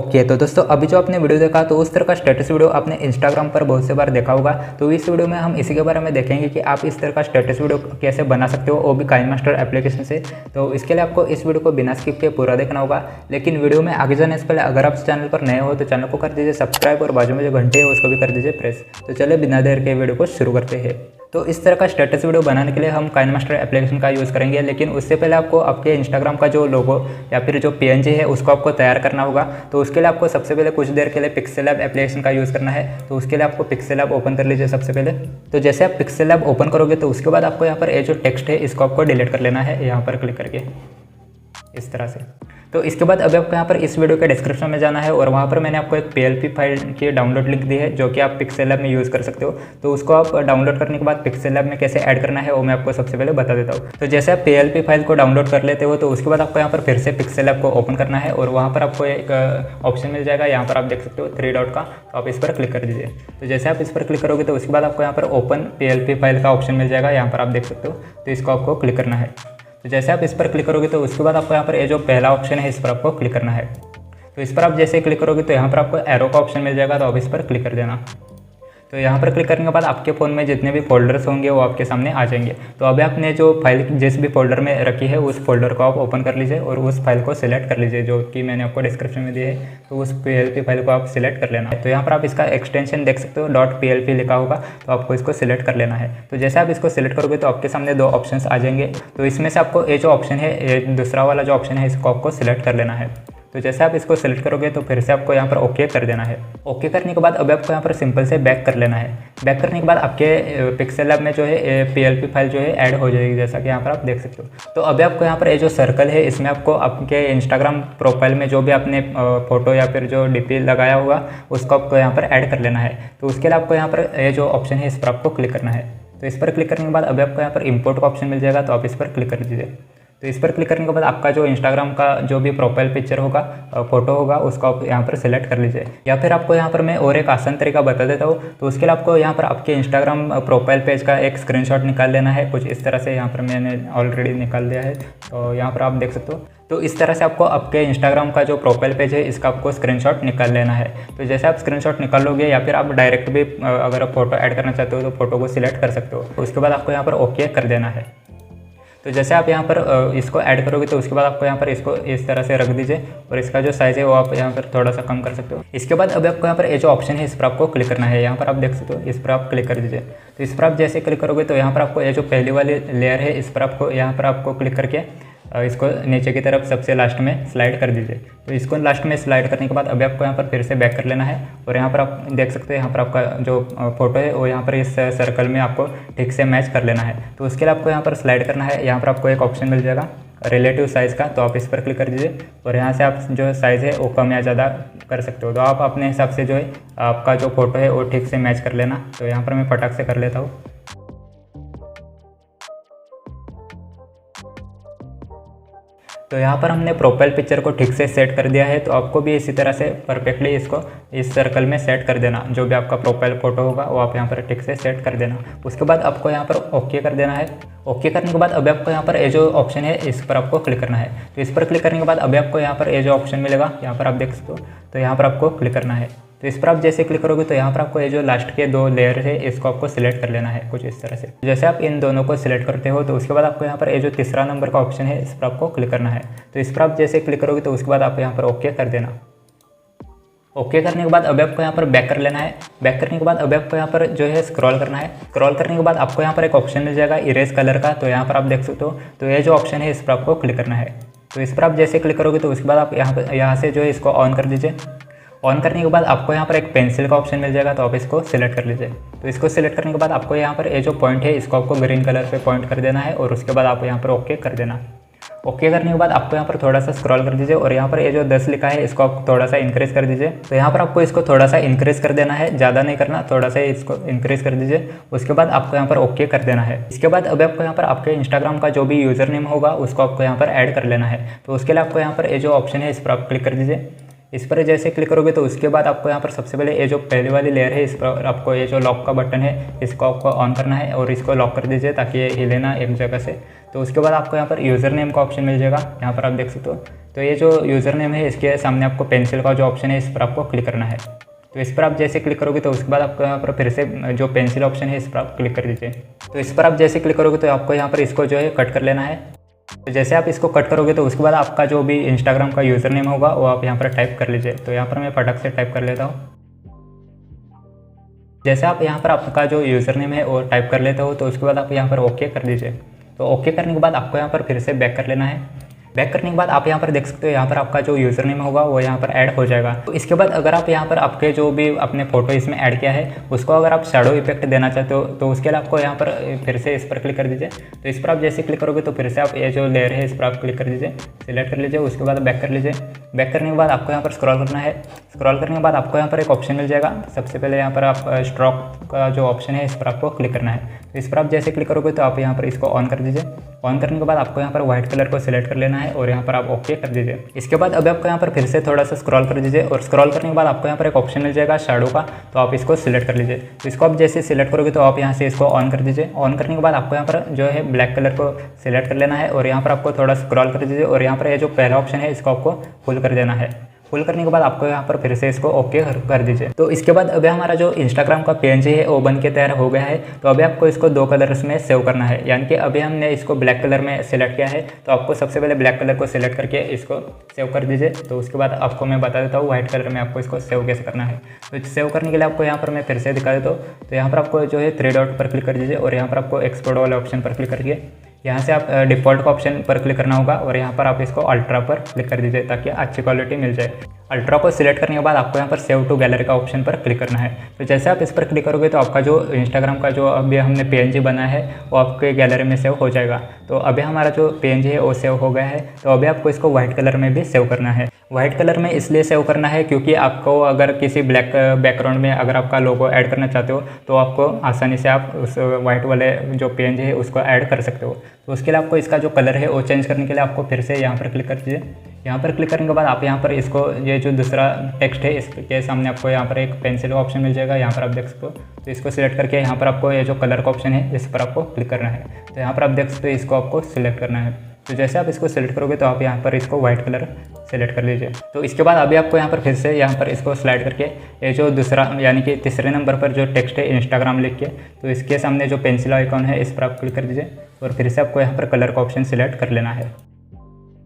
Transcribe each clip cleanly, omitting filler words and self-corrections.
Okay तो दोस्तों अभी जो आपने वीडियो देखा तो उस तरह का स्टेटस वीडियो आपने इंस्टाग्राम पर बहुत से बार देखा होगा। तो इस वीडियो में हम इसी के बारे में देखेंगे कि आप इस तरह का स्टेटस वीडियो कैसे बना सकते हो, वो भी काइन मास्टर एप्लीकेशन से। तो इसके लिए आपको इस वीडियो को बिना स्किप के पूरा देखना होगा। लेकिन वीडियो में आगे जाने से पहले अगर आप चैनल पर नए हो तो चैनल को कर दीजिए सब्सक्राइब और बाजू में जो घंटे है उसको भी कर दीजिए प्रेस। तो चलिए बिना देर के वीडियो को शुरू करते हैं। तो इस तरह का स्टेटस वीडियो बनाने के लिए हम काइन मास्टर एप्लीकेशन का यूज़ करेंगे, लेकिन उससे पहले आपको आपके इंस्टाग्राम का जो लोगो या फिर जो पीएनजी है उसको आपको तैयार करना होगा। तो उसके लिए आपको सबसे पहले कुछ देर के लिए पिक्सेल लैब एप्लीकेशन का यूज़ करना है। तो उसके लिए आपको पिक्सेल लैब ओपन कर लीजिए सबसे पहले। तो जैसे आप पिक्सेल लैब ओपन करोगे तो उसके बाद आपको यहाँ पर ये जो टेक्स्ट है इसको आपको डिलीट कर लेना है, यहाँ पर क्लिक करके इस तरह से। तो इसके बाद अभी आपको यहाँ पर इस वीडियो के डिस्क्रिप्शन में जाना है और वहाँ पर मैंने आपको एक पीएलपी फाइल की डाउनलोड लिंक दी है जो कि आप पिक्सेल लैब में यूज़ कर सकते हो। तो उसको आप डाउनलोड करने के बाद पिक्सेल लैब में कैसे ऐड करना है वो मैं आपको सबसे पहले बता देता हूँ। तो जैसे आप पीएलपी फाइल को डाउनलोड कर लेते हो तो उसके बाद आपको यहाँ पर फिर से पिक्सेल लैब को ओपन करना है और वहाँ पर आपको एक ऑप्शन मिल जाएगा, यहाँ पर आप देख सकते हो 3 डॉट का। तो आप इस पर क्लिक कर दीजिए। तो जैसे आप इस पर क्लिक करोगे तो उसके बाद आपको यहाँ पर ओपन पीएलपी फाइल का ऑप्शन मिल जाएगा, यहाँ पर आप देख सकते हो। तो इसको आपको क्लिक करना है। तो जैसे आप इस पर क्लिक करोगे तो उसके बाद आपको यहाँ पर ये जो पहला ऑप्शन है इस पर आपको क्लिक करना है। तो इस पर आप जैसे क्लिक करोगे तो यहाँ पर आपको एरो का ऑप्शन मिल जाएगा, तो आप इस पर क्लिक कर देना। तो यहाँ पर क्लिक करने के बाद आपके फ़ोन में जितने भी फोल्डर्स होंगे वो आपके सामने आ जाएंगे। तो अभी आपने जो फाइल जिस भी फोल्डर में रखी है उस फोल्डर को आप ओपन कर लीजिए और उस फाइल को सिलेक्ट कर लीजिए जो कि मैंने आपको डिस्क्रिप्शन में दी है। तो उस पीएलपी फाइल को आप सिलेक्ट कर लेना है। तो यहाँ पर आप इसका एक्सटेंशन देख सकते हो, .plt लिखा होगा, तो आपको इसको सिलेक्ट कर लेना है। तो जैसे आप इसको सिलेक्ट करोगे तो आपके सामने 2 ऑप्शंस आ जाएंगे। तो इसमें से आपको ये जो ऑप्शन है, ये दूसरा वाला जो ऑप्शन है इसको आपको सिलेक्ट कर लेना है। तो जैसे आप इसको सेलेक्ट करोगे तो फिर से आपको यहाँ पर ओके कर देना है। ओके करने के बाद अब आपको यहाँ पर सिंपल से बैक कर लेना है। बैक करने के बाद आपके पिक्सेल लैब में जो है पीएलपी फाइल जो है ऐड हो जाएगी, जैसा कि यहाँ पर आप देख सकते हो। तो अभी आपको यहाँ पर ये जो सर्कल है इसमें आपको आपके इंस्टाग्राम प्रोफाइल में जो भी आपने फोटो या फिर जो डीपी लगाया होगा उसको आपको यहाँ पर ऐड कर लेना है। तो उसके लिए आपको यहाँ पर ये जो ऑप्शन है इस पर आपको क्लिक करना है। तो इस पर क्लिक करने के बाद अभी आपको यहाँ पर इम्पोर्ट का ऑप्शन मिल जाएगा, तो आप इस पर क्लिक कर दीजिए। तो इस पर क्लिक करने के बाद आपका जो इंस्टाग्राम का जो भी प्रोफाइल पिक्चर होगा, फोटो होगा, उसको आप यहाँ पर सिलेक्ट कर लीजिए। या फिर आपको यहाँ पर मैं और एक आसान तरीका बता देता हूँ। तो उसके लिए आपको यहाँ पर आपके इंस्टाग्राम प्रोफाइल पेज का एक स्क्रीनशॉट निकाल लेना है, कुछ इस तरह से। यहाँ पर मैंने ऑलरेडी निकाल दिया है, तो यहाँ पर आप देख सकते हो। तो इस तरह से आपको आपके इंस्टाग्राम का जो प्रोफाइल पेज है इसका आपको स्क्रीनशॉट निकाल लेना है। तो जैसे आप स्क्रीनशॉट निकाल लोगे या फिर आप डायरेक्ट भी अगर आप फोटो ऐड करना चाहते हो तो फोटो को सिलेक्ट कर सकते हो। उसके बाद आपको यहाँ पर ओके कर देना है। तो जैसे आप यहाँ पर इसको ऐड करोगे तो उसके बाद आपको यहाँ पर इसको इस तरह से रख दीजिए और इसका जो साइज़ है वो आप यहाँ पर थोड़ा सा कम कर सकते हो। इसके बाद अब आपको यहाँ पर ये जो ऑप्शन है इस पर आपको क्लिक करना है, यहाँ पर आप देख सकते हो, इस पर आप क्लिक कर दीजिए। तो इस पर आप जैसे क्लिक करोगे तो यहाँ पर आपको ये जो पहली वाली लेयर है इस पर आपको यहाँ पर आपको क्लिक करके इसको नीचे की तरफ सबसे लास्ट में स्लाइड कर दीजिए। तो इसको लास्ट में स्लाइड करने के बाद अभी आपको यहाँ पर फिर से बैक कर लेना है और यहाँ पर आप देख सकते हैं यहाँ पर आपका जो फोटो है वो यहाँ पर इस सर्कल में आपको ठीक से मैच कर लेना है। तो उसके लिए आपको यहाँ पर स्लाइड करना है। यहाँ पर आपको एक ऑप्शन मिल जाएगा रिलेटिव साइज़ का, तो आप इस पर क्लिक कर दीजिए और यहाँ से आप जो साइज़ है वो कम या ज़्यादा कर सकते हो। तो आप अपने हिसाब से जो है आपका जो फोटो है वो ठीक से मैच कर लेना। तो यहाँ पर मैं फटाक से कर लेता हूँ। तो यहाँ पर हमने प्रोफाइल पिक्चर को ठीक से सेट कर दिया है। तो आपको भी इसी तरह से परफेक्टली इसको इस सर्कल में सेट कर देना। जो भी आपका प्रोफाइल फ़ोटो होगा वो आप यहाँ पर ठीक से सेट कर देना। उसके बाद आपको यहाँ पर ओके कर देना है। ओके करने के बाद अभी आपको यहाँ पर ये जो ऑप्शन है इस पर आपको क्लिक करना है। तो इस पर क्लिक करने के बाद अभी आपको यहाँ पर ये जो ऑप्शन मिलेगा, यहाँ पर आप देख सकते हो, तो यहाँ पर आपको क्लिक करना है। तो इस पर आप जैसे क्लिक करोगे तो यहाँ पर आपको ये जो लास्ट के 2 लेयर है इसको आपको सिलेक्ट कर लेना है, कुछ इस तरह से। जैसे आप इन दोनों को सिलेक्ट करते हो तो उसके बाद आपको यहाँ पर ये जो तीसरा नंबर का ऑप्शन है इस पर आपको क्लिक करना है। तो इस पर आप जैसे क्लिक करोगे तो उसके बाद आप यहाँ पर ओके कर देना। ओके करने के बाद अभी आपको यहाँ पर बैक कर लेना है। बैक करने के बाद अभी आपको यहाँ पर जो है स्क्रॉल करना है। स्क्रॉल करने के बाद आपको यहाँ पर एक ऑप्शन मिल जाएगा इरेज कलर का, तो यहाँ पर आप देख सकते हो। तो ये जो ऑप्शन है इस पर आपको क्लिक करना है। तो इस पर आप जैसे क्लिक करोगे तो उसके बाद आप यहाँ से जो है इसको ऑन कर दीजिए। ऑन करने के बाद आपको यहाँ पर एक पेंसिल का ऑप्शन मिल जाएगा, तो आप इसको सिलेक्ट कर लीजिए। तो इसको सिलेक्ट करने के बाद आपको यहाँ पर ये जो पॉइंट है इसको आपको ग्रीन कलर पे पॉइंट कर देना है और उसके बाद आप यहाँ पर ओके कर देना। ओके करने के बाद आपको यहाँ पर थोड़ा सा स्क्रॉल कर दीजिए और यहाँ पर ये जो 10 लिखा है इसको आप थोड़ा सा इंक्रीज़ कर दीजिए। तो यहाँ पर आपको इसको थोड़ा सा इंक्रीज़ कर देना है, ज़्यादा नहीं करना, थोड़ा सा इसको इंक्रीज़ कर दीजिए। उसके बाद आपको यहाँ पर ओके कर देना है। इसके बाद अभी आपको यहाँ पर आपके इंस्टाग्राम का जो भी यूज़र नेम होगा उसको आपको यहाँ पर ऐड कर लेना है। तो उसके लिए आपको यहाँ पर ये जो ऑप्शन है इस पर आप क्लिक कर दीजिए। इस पर जैसे क्लिक करोगे तो उसके बाद आपको यहाँ पर सबसे पहले ये जो पहली वाली लेयर है इस पर आपको ये जो लॉक का बटन है इसको आपको ऑन करना है और इसको लॉक कर दीजिए ताकि ये हिले ना एक जगह से। तो उसके बाद आपको यहाँ पर यूज़र नेम का ऑप्शन मिल जाएगा, यहाँ पर आप देख सकते हो। तो ये जो यूज़र नेम है इसके सामने आपको पेंसिल का जो ऑप्शन है इस पर आपको क्लिक करना है। तो इस पर आप जैसे क्लिक करोगे तो उसके बाद आपको यहाँ पर फिर से जो पेंसिल ऑप्शन है इस पर आप क्लिक कर दीजिए। तो इस पर आप जैसे क्लिक करोगे तो आपको यहाँ पर इसको जो है कट कर लेना है। तो जैसे आप इसको कट करोगे तो उसके बाद आपका जो भी इंस्टाग्राम का यूज़र नेम होगा वो आप यहाँ पर टाइप कर लीजिए। तो यहाँ पर मैं फटक से टाइप कर लेता हूँ। जैसे आप यहाँ पर आपका जो यूज़र नेम है वो टाइप कर लेते हो तो उसके बाद आप यहाँ पर ओके कर दीजिए। तो ओके करने के बाद आपको यहाँ पर फिर से बैक कर लेना है। बैक करने के बाद आप यहाँ पर देख सकते हो यहाँ पर आपका जो यूज़र नेम होगा वो यहाँ पर ऐड हो जाएगा। तो इसके बाद अगर आप यहाँ पर आपके जो भी अपने फ़ोटो इसमें ऐड किया है उसको अगर आप शैडो इफेक्ट देना चाहते हो तो उसके लिए आपको यहाँ पर फिर से इस पर क्लिक कर दीजिए। तो इस पर आप जैसे क्लिक करोगे तो फिर से आप ये जो लेयर है इस पर आप क्लिक कर दीजिए, सिलेक्ट कर लीजिए। उसके बाद बैक कर लीजिए। बैक करने के बाद आपको यहाँ पर स्क्रॉल करना है। स्क्रॉल करने के बाद आपको यहाँ पर एक ऑप्शन मिल जाएगा। सबसे पहले यहाँ पर आप स्ट्रोक का जो ऑप्शन है इस पर आपको क्लिक करना है। तो इस पर आप जैसे क्लिक करोगे तो आप यहाँ पर इसको ऑन कर दीजिए। ऑन करने के बाद आपको यहाँ पर व्हाइट कलर को सिलेक्ट कर लेना है और यहाँ पर आप ओके कर दीजिए। इसके बाद अब आपको यहाँ पर फिर से थोड़ा सा स्क्रॉल कर दीजिए और स्क्रॉल करने के बाद आपको यहाँ पर एक ऑप्शन मिल जाएगा शैडो का, तो आप इसको सिलेक्ट कर लीजिए। तो इसको आप जैसे सिलेक्ट करोगे तो आप यहाँ से इसको ऑन कर दीजिए। ऑन करने के बाद आपको यहाँ पर जो है ब्लैक कलर को सिलेक्ट कर लेना है और यहाँ पर आपको थोड़ा स्क्रॉल कर दीजिए और यहाँ पर ये जो पहला ऑप्शन है इसको आपको फुल कर देना है। फुल करने के बाद आपको यहाँ पर फिर से इसको ओके कर दीजिए। तो इसके बाद अभी हमारा जो इंस्टाग्राम का पीएनजी है वो बन के तैयार हो गया है। तो अभी आपको इसको 2 कलर्स में सेव करना है, यानी कि अभी हमने इसको ब्लैक कलर में सिलेक्ट किया है तो आपको सबसे पहले ब्लैक कलर को सिलेक्ट करके इसको सेव कर दीजिए। तो उसके बाद आपको मैं बता देता हूँ व्हाइट कलर में आपको इसको सेव कैसे करना है। तो सेव करने के लिए आपको यहाँ पर मैं फिर से दिखा देता हूँ। तो यहाँ पर आपको जो है 3 डॉट पर क्लिक कर दीजिए और यहाँ पर आपको एक्सपोर्ट वाले ऑप्शन पर क्लिक करके यहाँ से आप डिफ़ॉल्ट का ऑप्शन पर क्लिक करना होगा और यहाँ पर आप इसको अल्ट्रा पर क्लिक कर दीजिए ताकि अच्छी क्वालिटी मिल जाए। अल्ट्रा को सिलेक्ट करने के बाद आपको यहाँ पर सेव टू गैलरी का ऑप्शन पर क्लिक करना है। तो जैसे आप इस पर क्लिक करोगे तो आपका जो इंस्टाग्राम का जो अभी हमने पीएनजी बनाया है वो आपके गैलरी में सेव हो जाएगा। तो अभी हमारा जो पीएनजी है वो सेव हो गया है। तो अभी आपको इसको व्हाइट कलर में भी सेव करना है। व्हाइट कलर में इसलिए सेव करना है क्योंकि आपको अगर किसी ब्लैक बैकग्राउंड में अगर आपका लोगो ऐड करना चाहते हो तो आपको आसानी से आप उस व्हाइट वाले जो पीएनजी है उसको ऐड कर सकते हो। तो उसके लिए आपको इसका जो कलर है वो चेंज करने के लिए आपको फिर से यहाँ पर क्लिक कर दीजिए। यहाँ पर क्लिक करने के बाद आप यहाँ पर इसको ये जो दूसरा टेक्स्ट है इसके सामने आपको यहाँ पर एक पेंसिल का ऑप्शन मिल जाएगा, यहाँ पर आप देख सकते हो। तो इसको सिलेक्ट करके यहाँ पर आपको ये जो कलर का ऑप्शन है इस पर आपको क्लिक करना है। तो यहाँ पर आप देख सकते हो इसको आपको सिलेक्ट करना है। तो जैसे आप इसको सिलेक्ट करोगे तो आप यहाँ पर इसको व्हाइट कलर सेलेक्ट कर लीजिए। तो इसके बाद अभी आपको यहाँ पर फिर से यहाँ पर इसको स्लाइड करके ये जो दूसरा यानी कि तीसरे नंबर पर जो टेक्स्ट है इंस्टाग्राम लिख के तो इसके सामने जो पेंसिल आइकॉन है इस पर आप क्लिक कर दीजिए और फिर से आपको यहाँ पर कलर का ऑप्शन सिलेक्ट कर लेना है।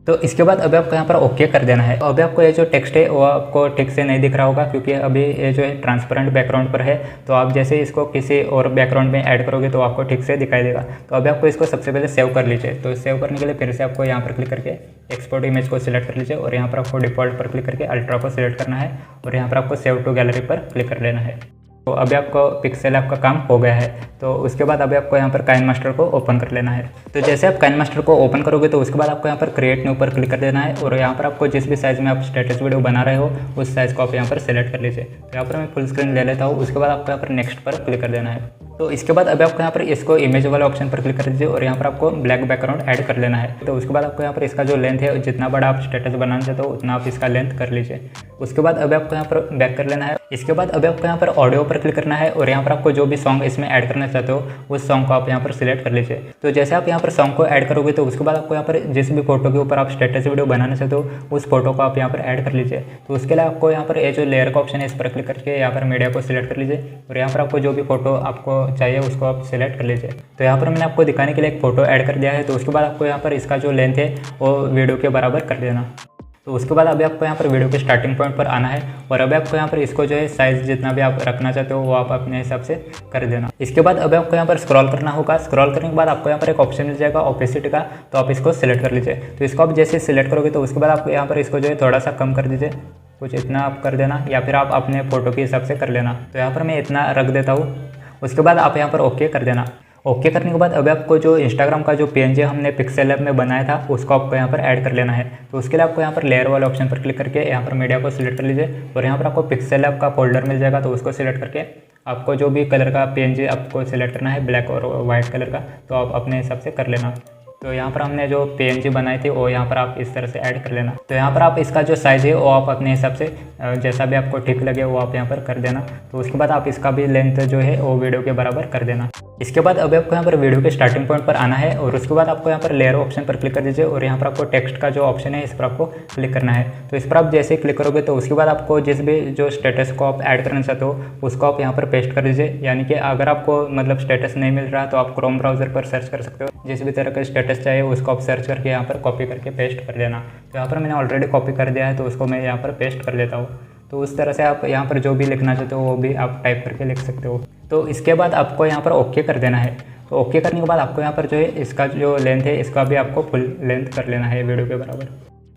तो इसके बाद अभी आपको यहाँ पर ओके कर देना है। अभी आपको ये जो टेक्स्ट है वो आपको ठीक से नहीं दिख रहा होगा क्योंकि अभी ये जो है ट्रांसपेरेंट बैकग्राउंड पर है। तो आप जैसे इसको किसी और बैकग्राउंड में ऐड करोगे तो आपको ठीक से दिखाई देगा। तो अभी आपको इसको सबसे पहले सेव कर लीजिए। तो सेव करने के लिए फिर से आपको यहाँ पर क्लिक करके एक्सपोर्ट इमेज को सिलेक्ट कर लीजिए और यहाँ पर आपको डिफ़ॉल्ट पर क्लिक करके अल्ट्रा को सिलेक्ट करना है और यहाँ पर आपको सेव टू गैलरी पर क्लिक कर लेना है। तो अभी आपको पिक्सेल आपका काम हो गया है। तो उसके बाद अभी आपको यहाँ पर काइन मास्टर को ओपन कर लेना है। तो जैसे आप काइन मास्टर को ओपन करोगे तो उसके बाद आपको यहाँ पर क्रिएट न्यू पर क्लिक कर देना है और यहाँ पर आपको जिस भी साइज़ में आप स्टेटस वीडियो बना रहे हो उस साइज़ को आप यहाँ पर सेलेक्ट कर लीजिए। तो यहाँ पर मैं फुल स्क्रीन ले लेता हूँ। उसके बाद आपको यहाँ पर नेक्स्ट पर क्लिक कर देना है। तो इसके बाद अभी आपको यहाँ पर इसको इमेज वाले ऑप्शन पर क्लिक कर दीजिए और यहाँ पर आपको ब्लैक बैकग्राउंड ऐड कर लेना है। तो उसके बाद आपको यहाँ पर इसका जो लेंथ है जितना बड़ा आप स्टेटस बनाना चाहते हो उतना आप इसका लेंथ कर लीजिए। उसके बाद अभी आपको यहाँ पर बैक कर लेना है। इसके बाद अभी आपको यहाँ पर ऑडियो पर क्लिक करना है और यहाँ पर आपको जो भी सॉन्ग इसमें ऐड करना चाहते हो उस सॉन्ग को आप यहाँ पर सिलेक्ट कर लीजिए। तो जैसे आप यहाँ पर सॉन्ग को ऐड करोगे तो उसके बाद आपको यहाँ पर जिस भी फोटो के ऊपर आप स्टेटस वीडियो बनाना चाहते हो उस फोटो को आप यहाँ पर ऐड कर लीजिए। तो उसके लिए आपको यहाँ पर ये जो लेयर का ऑप्शन है इस पर क्लिक करके यहाँ पर मीडिया को सिलेक्ट कर लीजिए और यहाँ पर आपको जो भी फोटो आपको चाहिए उसको आप सिलेक्ट कर लीजिए। तो यहाँ पर मैंने आपको दिखाने के लिए एक फ़ोटो ऐड कर दिया है। तो उसके बाद आपको यहाँ पर इसका जो लेंथ है वो वीडियो के बराबर कर देना। तो उसके बाद अभी आपको यहाँ पर वीडियो के स्टार्टिंग पॉइंट पर आना है और अभी आपको यहाँ पर इसको जो है साइज़ जितना भी आप रखना चाहते हो वो आप अपने हिसाब से कर देना। इसके बाद अभी आपको यहाँ पर स्क्रॉल करना होगा। स्क्रॉल करने के बाद आपको यहाँ पर एक ऑप्शन मिल जाएगा ओपेसिटी का, तो आप इसको सिलेक्ट कर लीजिए। तो इसको आप जैसे सिलेक्ट करोगे तो उसके बाद आपको यहाँ पर इसको जो है थोड़ा सा कम कर दीजिए, कुछ इतना आप कर देना या फिर आप अपने फ़ोटो के हिसाब से कर लेना। तो यहाँ पर मैं इतना रख देता हूँ। उसके बाद आप यहाँ पर ओके कर देना। ओके करने के बाद अभी आपको जो इंस्टाग्राम का जो पीएनजी हमने पिक्सेल लैब में बनाया था उसको आपको यहाँ पर ऐड कर लेना है। तो उसके लिए आपको यहाँ पर लेयर वाले ऑप्शन पर क्लिक करके यहाँ पर मीडिया को सिलेक्ट कर लीजिए और यहाँ पर आपको पिक्सेल लैब का फोल्डर मिल जाएगा। तो उसको सिलेक्ट करके आपको जो भी कलर का पीएनजी आपको सिलेक्ट करना है ब्लैक और वाइट कलर का, तो आप अपने हिसाब से कर लेना। तो यहाँ पर हमने जो PNG बनाई थी वो यहाँ पर आप इस तरह से ऐड कर लेना। तो यहाँ पर आप इसका जो साइज़ है वो आप अपने हिसाब से जैसा भी आपको ठीक लगे वो आप यहाँ पर कर देना। तो उसके बाद आप इसका भी लेंथ जो है वो वीडियो के बराबर कर देना। इसके बाद अभी आपको यहाँ पर वीडियो के स्टार्टिंग पॉइंट पर आना है और उसके बाद आपको यहाँ पर लेयर ऑप्शन पर क्लिक कर दीजिए और यहाँ पर आपको टेक्स्ट का जो ऑप्शन है इस पर आपको क्लिक करना है। तो इस पर आप जैसे ही क्लिक करोगे तो उसके बाद आपको जिस भी जो स्टेटस को आप ऐड करना चाहते हो उसको आप यहाँ पर पेस्ट कर दीजिए। यानी कि अगर आपको मतलब स्टेटस नहीं मिल रहा तो आप क्रोम ब्राउज़र पर सर्च कर सकते हो, जिस भी तरह का स्टेटस चाहिए उसको आप सर्च करके यहाँ पर कॉपी करके पेस्ट कर देना। तो यहाँ पर मैंने ऑलरेडी कॉपी कर दिया है तो उसको मैं यहाँ पर पेस्ट कर देता हूँ। तो उस तरह से आप यहाँ पर जो भी लिखना चाहते हो वो भी आप टाइप करके लिख सकते हो। तो इसके बाद आपको यहाँ पर ओके कर देना है। तो ओके करने के बाद आपको यहाँ पर जो है इसका जो लेंथ है इसका भी आपको फुल लेंथ कर लेना है वीडियो के बराबर।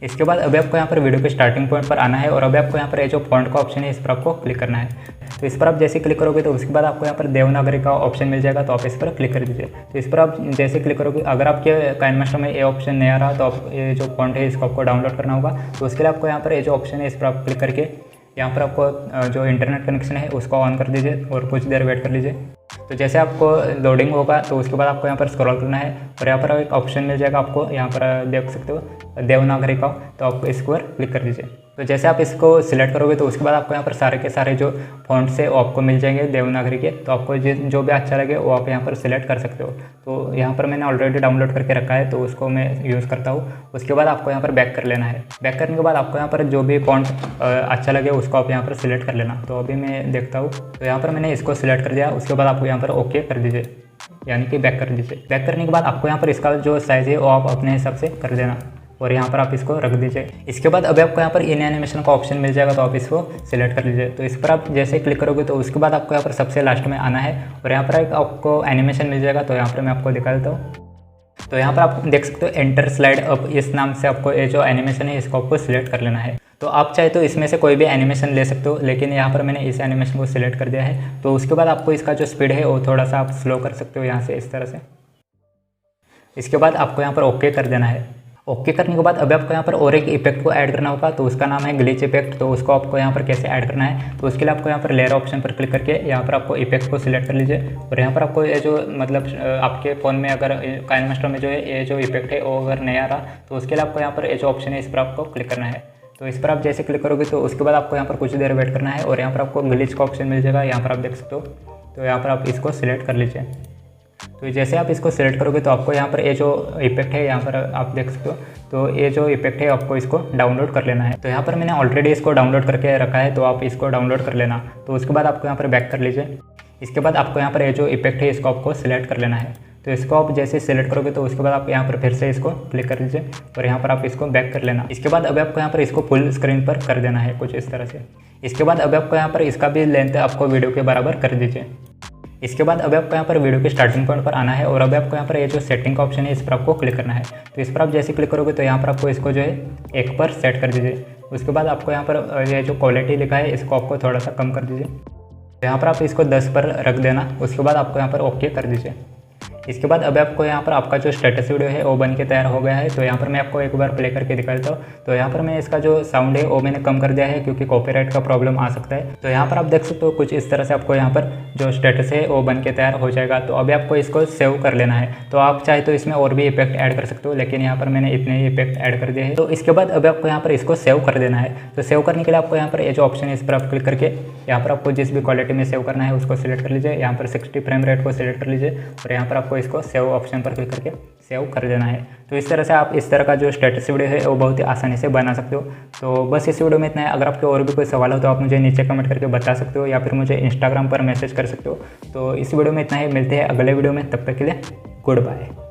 इसके बाद अभी आपको यहाँ पर वीडियो के स्टार्टिंग पॉइंट पर आना है और अभी आपको यहाँ पर ये जो फॉन्ट का ऑप्शन है इस पर आपको क्लिक करना है। तो इस पर आप जैसे क्लिक करोगे तो उसके बाद आपको यहाँ पर देवनागरी का ऑप्शन मिल जाएगा, तो आप इस पर क्लिक कर दीजिए। तो इस पर आप जैसे क्लिक करोगे, अगर आपके काइनमास्टर में ये ऑप्शन नहीं आ रहा तो आप ये जो फॉन्ट है इसको आपको डाउनलोड करना होगा। तो उसके लिए आपको यहाँ पर ये जो ऑप्शन है इस पर आप क्लिक करके यहाँ पर आपको जो इंटरनेट कनेक्शन है उसको ऑन कर दीजिए और कुछ देर वेट कर लीजिए। तो जैसे आपको लोडिंग होगा तो उसके बाद आपको यहाँ पर स्क्रॉल करना है और यहाँ पर एक ऑप्शन मिल जाएगा, आपको यहाँ पर देख सकते हो देवनागरी का, तो आप इसको पर क्लिक कर दीजिए। तो जैसे आप इसको सिलेक्ट करोगे तो उसके बाद आपको यहाँ पर सारे के सारे जो फॉन्ट्स है वो आपको मिल जाएंगे देवनागरी के। तो आपको जो भी अच्छा लगे वो आप यहाँ पर सिलेक्ट कर सकते हो। तो यहाँ पर मैंने ऑलरेडी डाउनलोड करके रखा है तो उसको मैं यूज़ करता हूँ। उसके बाद आपको यहाँ पर बैक कर लेना है। बैक करने के बाद आपको यहाँ पर जो भी फॉन्ट अच्छा लगे उसको आप यहाँ पर सिलेक्ट कर लेना। तो अभी मैं देखता हूँ, तो यहाँ पर मैंने इसको सिलेक्ट कर दिया। उसके बाद आपको यहाँ पर ओके कर दीजिए, यानी कि बैक कर दीजिए। बैक करने के बाद आपको यहाँ पर इसका जो साइज़ है वो आप अपने हिसाब से कर देना और यहाँ पर आप इसको रख दीजिए। इसके बाद अभी आपको यहाँ पर इन एनिमेशन का ऑप्शन मिल जाएगा, तो आप इसको सिलेक्ट कर लीजिए। तो इस पर आप जैसे क्लिक करोगे तो उसके बाद आपको यहाँ पर सबसे लास्ट में आना है और यहाँ पर एक आपको एनिमेशन मिल जाएगा। तो यहाँ पर मैं आपको दिखा देता हूँ। तो यहाँ पर आप देख सकते हो एंटर स्लाइड अप, इस नाम से आपको ये जो एनिमेशन है इसको आपको सिलेक्ट कर लेना है। तो आप चाहे तो इसमें से कोई भी एनिमेशन ले सकते हो, लेकिन यहाँ पर मैंने इस एनिमेशन को सिलेक्ट कर दिया है। तो उसके बाद आपको इसका जो स्पीड है वो थोड़ा सा आप स्लो कर सकते हो यहाँ से इस तरह से। इसके बाद आपको यहाँ पर ओके कर देना है। ओके करने के बाद अभी आपको यहाँ पर और एक इफेक्ट को ऐड करना होगा, तो उसका नाम है ग्लिच इफेक्ट। तो उसको आपको यहाँ पर कैसे ऐड करना है, तो उसके लिए आपको यहाँ पर लेयर ऑप्शन पर क्लिक करके यहाँ पर आपको इफेक्ट को सिलेक्ट कर लीजिए और यहाँ पर आपको ये जो मतलब आपके फ़ोन में अगर काइनमास्टर में जो है ये जो इफेक्ट है वो अगर नहीं आ रहा तो उसके लिए आपको यहाँ पर ये जो ऑप्शन है इस पर आपको क्लिक करना है। तो इस पर आप जैसे क्लिक करोगे तो उसके बाद आपको यहाँ पर कुछ देर वेट करना है और यहाँ पर आपको ग्लिच का ऑप्शन मिल जाएगा, यहाँ पर आप देख सकते हो। तो यहाँ पर आप इसको सिलेक्ट कर लीजिए। तो जैसे आप इसको सिलेक्ट करोगे तो आपको यहाँ पर ये जो इफेक्ट है यहाँ पर आप देख सकते हो। तो ये जो इफेक्ट है आपको इसको डाउनलोड कर लेना है। तो यहाँ पर मैंने ऑलरेडी इसको डाउनलोड करके रखा है, तो आप इसको डाउनलोड कर लेना। तो उसके बाद आपको यहाँ पर बैक कर लीजिए। इसके बाद आपको यहाँ पर ये जो इफेक्ट है इसको आपको सिलेक्ट कर लेना है। तो इसको आप जैसे सिलेक्ट करोगे तो उसके बाद आप यहाँ पर फिर से इसको क्लिक कर लीजिए और यहाँ पर आप इसको बैक कर लेना। इसके बाद अभी आपको यहाँ पर इसको फुल स्क्रीन पर कर देना है कुछ इस तरह से। इसके बाद अभी आपको यहाँ पर इसका भी लेंथ आपको वीडियो के बराबर कर दीजिए। इसके बाद अभी आपको यहाँ पर वीडियो के स्टार्टिंग पॉइंट पर आना है और अभी आपको यहाँ पर ये जो सेटिंग का ऑप्शन है इस पर आपको क्लिक करना है। तो इस पर आप जैसे क्लिक करोगे तो यहाँ पर आपको इसको जो है 1 पर सेट कर दीजिए। उसके बाद आपको यहाँ पर ये जो क्वालिटी लिखा है इसको आपको थोड़ा सा कम कर दीजिए। तो यहाँ पर आप इसको 10 पर रख देना। उसके बाद आपको यहाँ पर ओके कर दीजिए। इसके बाद अभी आपको यहाँ पर आपका जो स्टेटस वीडियो है वो बन के तैयार हो गया है। तो यहाँ पर मैं आपको एक बार प्ले करके दिखा देता हूँ। तो यहाँ पर मैं इसका जो साउंड है वो मैंने कम कर दिया है क्योंकि कॉपीराइट का प्रॉब्लम आ सकता है। तो यहाँ पर आप देख सकते हो कुछ इस तरह से आपको यहाँ पर जो स्टेटस है वो बन के तैयार हो जाएगा। तो अभी आपको इसको सेव कर लेना है। तो आप चाहे तो इसमें और भी इफेक्ट ऐड कर सकते हो, लेकिन यहाँ पर मैंने इतने ही इफेक्ट ऐड कर दिए हैं। तो इसके बाद अभी आपको यहाँ पर इसको सेव कर देना है। तो सेव करने के लिए आपको यहाँ पर ये जो ऑप्शन है इस पर आप क्लिक करके यहाँ पर आपको जिस भी क्वालिटी में सेव करना है उसको सिलेक्ट कर लीजिए। यहाँ पर 60 फ्रेम रेट को सिलेक्ट कर लीजिए और यहाँ पर आपको इसको सेव ऑप्शन पर क्लिक करके सेव कर देना है। तो इस तरह से आप इस तरह का जो स्टेटस वीडियो है वो बहुत ही आसानी से बना सकते हो। तो बस इस वीडियो में इतना है। अगर आपके और भी कोई सवाल हो तो आप मुझे नीचे कमेंट करके बता सकते हो या फिर मुझे इंस्टाग्राम पर मैसेज कर सकते हो। तो इस वीडियो में इतना ही, मिलते हैं अगले वीडियो में, तब तक के लिए गुड बाय।